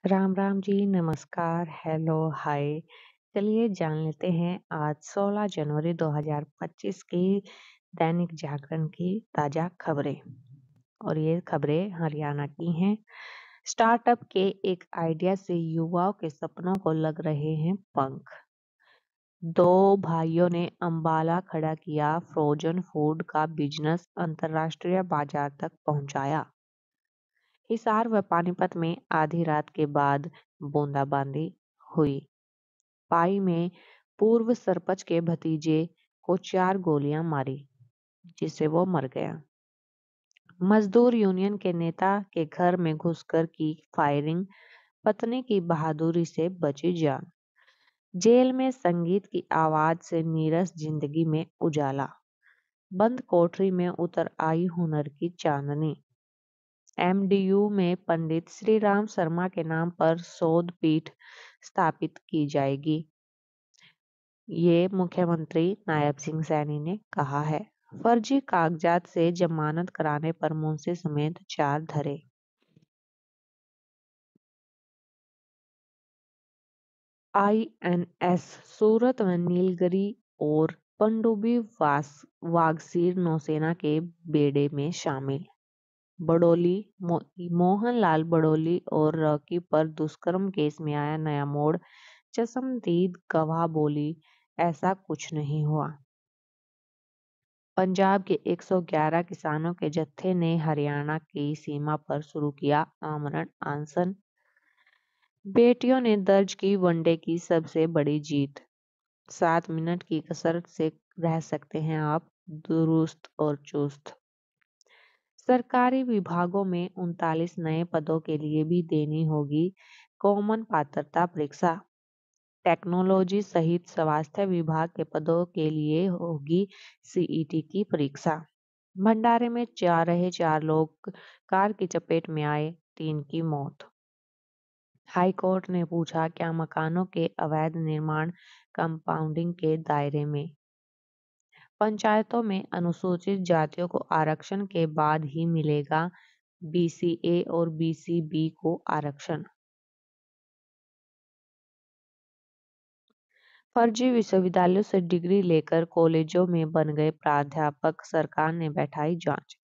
राम राम जी, नमस्कार, हेलो, हाय। चलिए जान लेते हैं आज 16 जनवरी 2025 की दैनिक जागरण की ताजा खबरें। और ये खबरें हरियाणा की हैं। स्टार्टअप के एक आइडिया से युवाओं के सपनों को लग रहे हैं पंख। दो भाइयों ने अंबाला खड़ा किया फ्रोजन फूड का बिजनेस, अंतर्राष्ट्रीय बाजार तक पहुंचाया। हिसार व पानीपत में आधी रात के बाद बूंदाबांदी हुई। पाई में पूर्व सरपंच के भतीजे को 4 गोलियां मारी, जिससे वो मर गया। मजदूर यूनियन के नेता के घर में घुसकर की फायरिंग, पत्नी की बहादुरी से बची जान। जेल में संगीत की आवाज से नीरस जिंदगी में उजाला। बंद कोठरी में उतर आई हुनर की चांदनी। एमडीयू में पंडित श्री राम शर्मा के नाम पर शोध पीठ स्थापित की जाएगी। ये मुख्यमंत्री नायब सिंह सैनी ने कहा है। फर्जी कागजात से जमानत कराने पर मुंशी समेत 4 धरे। आईएनएस सूरत व नीलगिरी और पनडुब्बी वागसीर नौसेना के बेड़े में शामिल। बड़ोली मोहनलाल बड़ोली और रॉकी पर दुष्कर्म केस में आया नया मोड़। चश्मदीद गवाह बोली, ऐसा कुछ नहीं हुआ। पंजाब के 111 किसानों के जत्थे ने हरियाणा की सीमा पर शुरू किया आमरण अनशन। बेटियों ने दर्ज की वनडे की सबसे बड़ी जीत। 7 मिनट की कसरत से रह सकते हैं आप दुरुस्त और चुस्त। सरकारी विभागों में 39 नए पदों के लिए भी देनी होगी कॉमन पात्रता परीक्षा। टेक्नोलॉजी सहित स्वास्थ्य विभाग के पदों के लिए होगी सीईटी की परीक्षा। भंडारे में जा रहे 4 लोग कार की चपेट में आए, 3 की मौत। हाईकोर्ट ने पूछा, क्या मकानों के अवैध निर्माण कंपाउंडिंग के दायरे में? पंचायतों में अनुसूचित जातियों को आरक्षण के बाद ही मिलेगा बीसीए और बीसीबी को आरक्षण। फर्जी विश्वविद्यालयों से डिग्री लेकर कॉलेजों में बन गए प्राध्यापक, सरकार ने बैठाई जांच।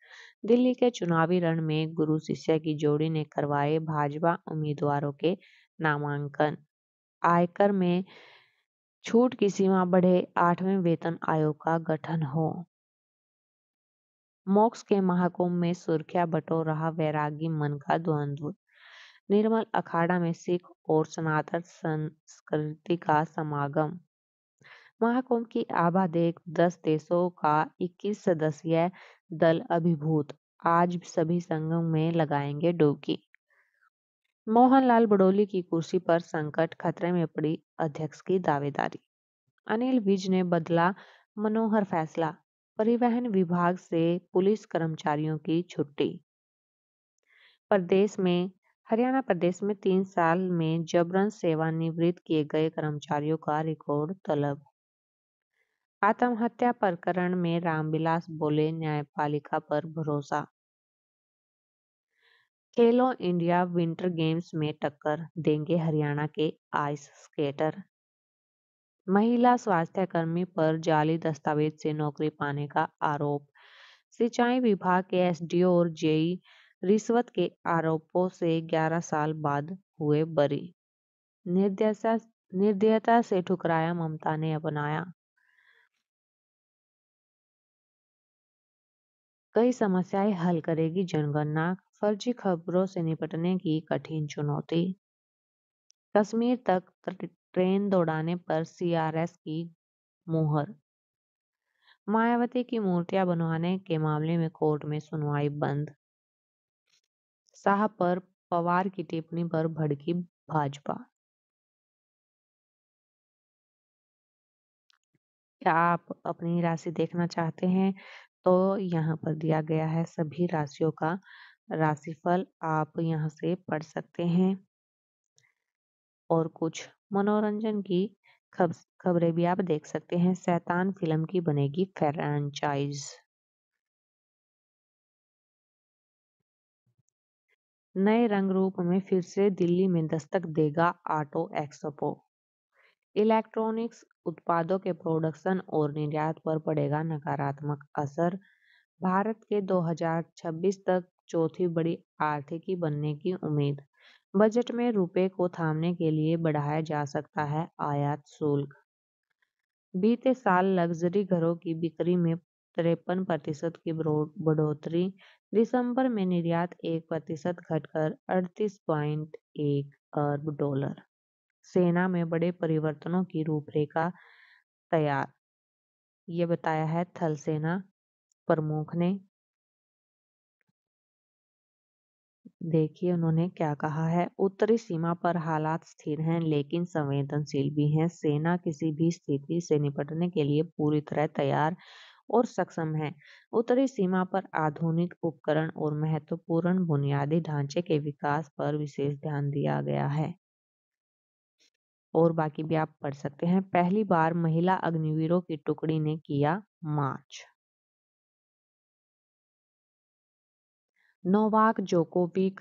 दिल्ली के चुनावी रण में गुरु शिष्य की जोड़ी ने करवाए भाजपा उम्मीदवारों के नामांकन। आयकर में छूट की सीमा बढ़े, 8वें वेतन आयोग का गठन हो। मोक्ष के महाकुंभ में सुर्खियां बटोर रहा वैरागी मन का द्वंद्व। निर्मल अखाड़ा में सिख और सनातन संस्कृति का समागम। महाकुंभ की आभा देख 10 देशों का 21 सदस्यीय दल अभिभूत। आज सभी संगम में लगाएंगे डुबकी। मोहनलाल बड़ोली की कुर्सी पर संकट, खतरे में पड़ी अध्यक्ष की दावेदारी। अनिल विज ने बदला मनोहर फैसला, परिवहन विभाग से पुलिस कर्मचारियों की छुट्टी। हरियाणा प्रदेश में 3 साल में जबरन सेवानिवृत्त किए गए कर्मचारियों का रिकॉर्ड तलब। आत्महत्या प्रकरण में रामविलास बोले, न्यायपालिका पर भरोसा। खेलो इंडिया विंटर गेम्स में टक्कर देंगे हरियाणा के आइस स्केटर। महिला स्वास्थ्य कर्मी पर जाली दस्तावेज से नौकरी पाने का आरोप। सिंचाई विभाग के एसडीओ और जेई रिश्वत के आरोपों से 11 साल बाद हुए बरी। निर्दयता से ठुकराया ममता ने अपनाया। कई समस्याएं हल करेगी जनगणना, फर्जी खबरों से निपटने की कठिन चुनौती। कश्मीर तक ट्रेन दौड़ाने पर सीआरएस की मुहर। मायावती की मूर्तियां बनवाने के मामले में कोर्ट में सुनवाई बंद। शाह पर पवार की टिप्पणी पर भड़की भाजपा। क्या आप अपनी राशि देखना चाहते हैं तो यहाँ पर दिया गया है सभी राशियों का राशिफल, आप यहाँ से पढ़ सकते हैं। और कुछ मनोरंजन की खबरें भी आप देख सकते हैं। शैतान फिल्म की बनेगी फ्रैंचाइज। नए रंग रूप में फिर से दिल्ली में दस्तक देगा ऑटो एक्सपो। इलेक्ट्रॉनिक्स उत्पादों के प्रोडक्शन और निर्यात पर पड़ेगा नकारात्मक असर। भारत के 2026 तक चौथी बड़ी आर्थिकी बनने की उम्मीद। बजट में रुपए को थामने के लिए बढ़ाया जा सकता है आयात शुल्क। बीते साल लग्जरी घरों की बिक्री में 53% की बढ़ोतरी। दिसंबर में निर्यात 1% घटकर 38.1 अरब डॉलर। सेना में बड़े परिवर्तनों की रूपरेखा तैयार, ये बताया है थल सेना प्रमुख ने। देखिए उन्होंने क्या कहा है। उत्तरी सीमा पर हालात स्थिर हैं लेकिन संवेदनशील भी हैं। सेना किसी भी स्थिति से निपटने के लिए पूरी तरह तैयार और सक्षम है। उत्तरी सीमा पर आधुनिक उपकरण और महत्वपूर्ण बुनियादी ढांचे के विकास पर विशेष ध्यान दिया गया है। और बाकी भी आप पढ़ सकते हैं। पहली बार महिला अग्निवीरों की टुकड़ी ने किया march. Novak Djokovic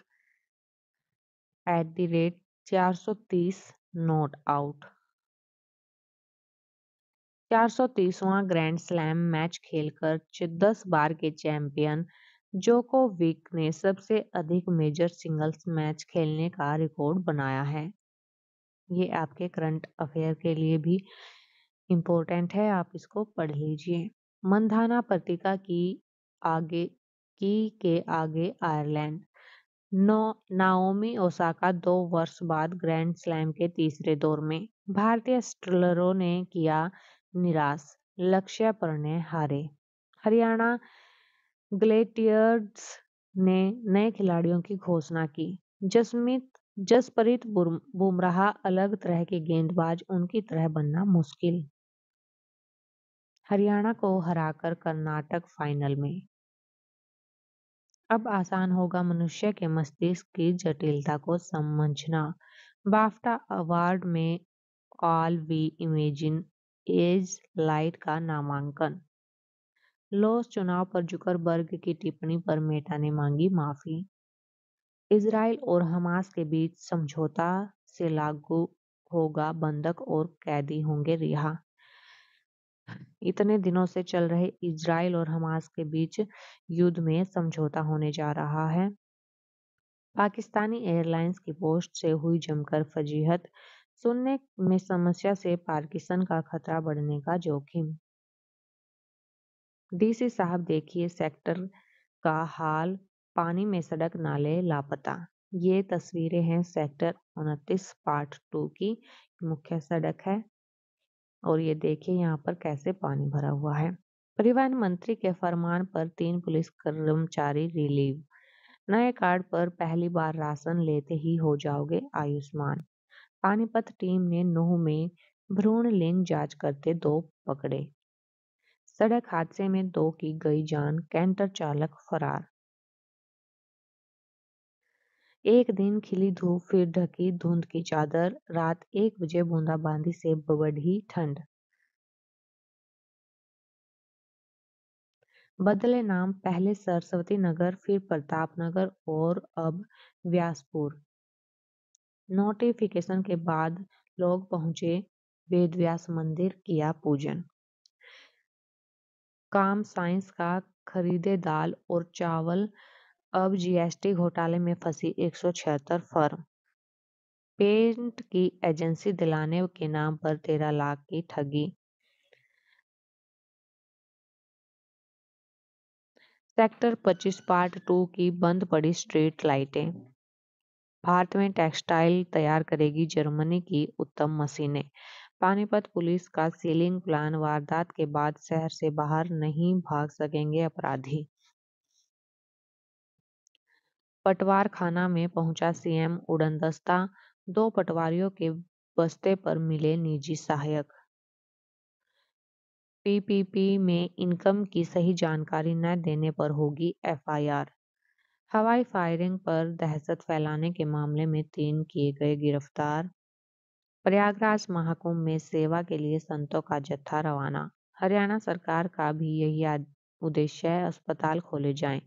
@430 not out. 430वां ग्रैंड स्लैम मैच खेलकर 10 बार के चैंपियन जोकोविक ने सबसे अधिक मेजर सिंगल्स मैच खेलने का रिकॉर्ड बनाया है। ये आपके करंट अफेयर के लिए भी इम्पोर्टेंट है, आप इसको पढ़ लीजिए। मंधाना पत्रिका आगे के आगे आयरलैंड। नाओमी ओसाका 2 वर्ष बाद ग्रैंड स्लैम के तीसरे दौर में। भारतीय स्ट्रलरों ने किया निराश, लक्ष्य पर हारे। हरियाणा ग्लेडिएटर्स ने नए खिलाड़ियों की घोषणा की। जसप्रीत बुमराह अलग तरह के गेंदबाज, उनकी तरह बनना मुश्किल। हरियाणा को हराकर कर्नाटक फाइनल में। अब आसान होगा मनुष्य के मस्तिष्क की जटिलता को समझना। बाफ्टा अवार्ड में all we imagine is light का नामांकन। लॉस चुनाव पर जुकरबर्ग की टिप्पणी पर मेटा ने मांगी माफी। इजराइल और हमास के बीच समझौता से लागू होगा, बंधक और कैदी होंगे रिहा। इतने दिनों से चल रहे इजराइल और हमास के बीच युद्ध में समझौता होने जा रहा है। पाकिस्तानी एयरलाइंस की पोस्ट से हुई जमकर फजीहत। सुनने में समस्या से पार्किंसन का खतरा बढ़ने का जोखिम। डीसी साहब देखिए सेक्टर का हाल, पानी में सड़क नाले लापता। ये तस्वीरें हैं सेक्टर 29 पार्ट 2 की। मुख्य सड़क है और ये देखिए यहाँ पर कैसे पानी भरा हुआ है। परिवहन मंत्री के फरमान पर 3 पुलिस कर्मचारी रिलीव। नए कार्ड पर पहली बार राशन लेते ही हो जाओगे आयुष्मान। पानीपत टीम ने नूह में भ्रूण लिंग जांच करते 2 पकड़े। सड़क हादसे में 2 की गई जान, कैंटर चालक फरार। एक दिन खिली धूप फिर ढकी धुंध की चादर। रात 1 बजे बूंदाबांदी से बढ़ी ठंड। बदले नाम, पहले सरस्वती नगर, फिर प्रताप नगर और अब व्यासपुर। नोटिफिकेशन के बाद लोग पहुंचे वेदव्यास मंदिर, किया पूजन। काम साइंस का खरीदे दाल और चावल, अब जीएसटी घोटाले में फंसी 176 फर्म। पेंट की एजेंसी दिलाने के नाम पर 13 लाख की ठगी। सेक्टर 25 पार्ट 2 की बंद पड़ी स्ट्रीट लाइटें। भारत में टेक्सटाइल तैयार करेगी जर्मनी की उत्तम मशीनें। पानीपत पुलिस का सीलिंग प्लान, वारदात के बाद शहर से बाहर नहीं भाग सकेंगे अपराधी। पटवार खाना में पहुंचा सीएम उड़नदस्ता। 2 पटवारियों के बस्ते पर मिले निजी सहायक। पीपीपी में इनकम की सही जानकारी न देने पर होगी एफआईआर। हवाई फायरिंग पर दहशत फैलाने के मामले में 3 किए गए गिरफ्तार। प्रयागराज महाकुंभ में सेवा के लिए संतों का जत्था रवाना। हरियाणा सरकार का भी यही उद्देश्य है, अस्पताल खोले जाएं।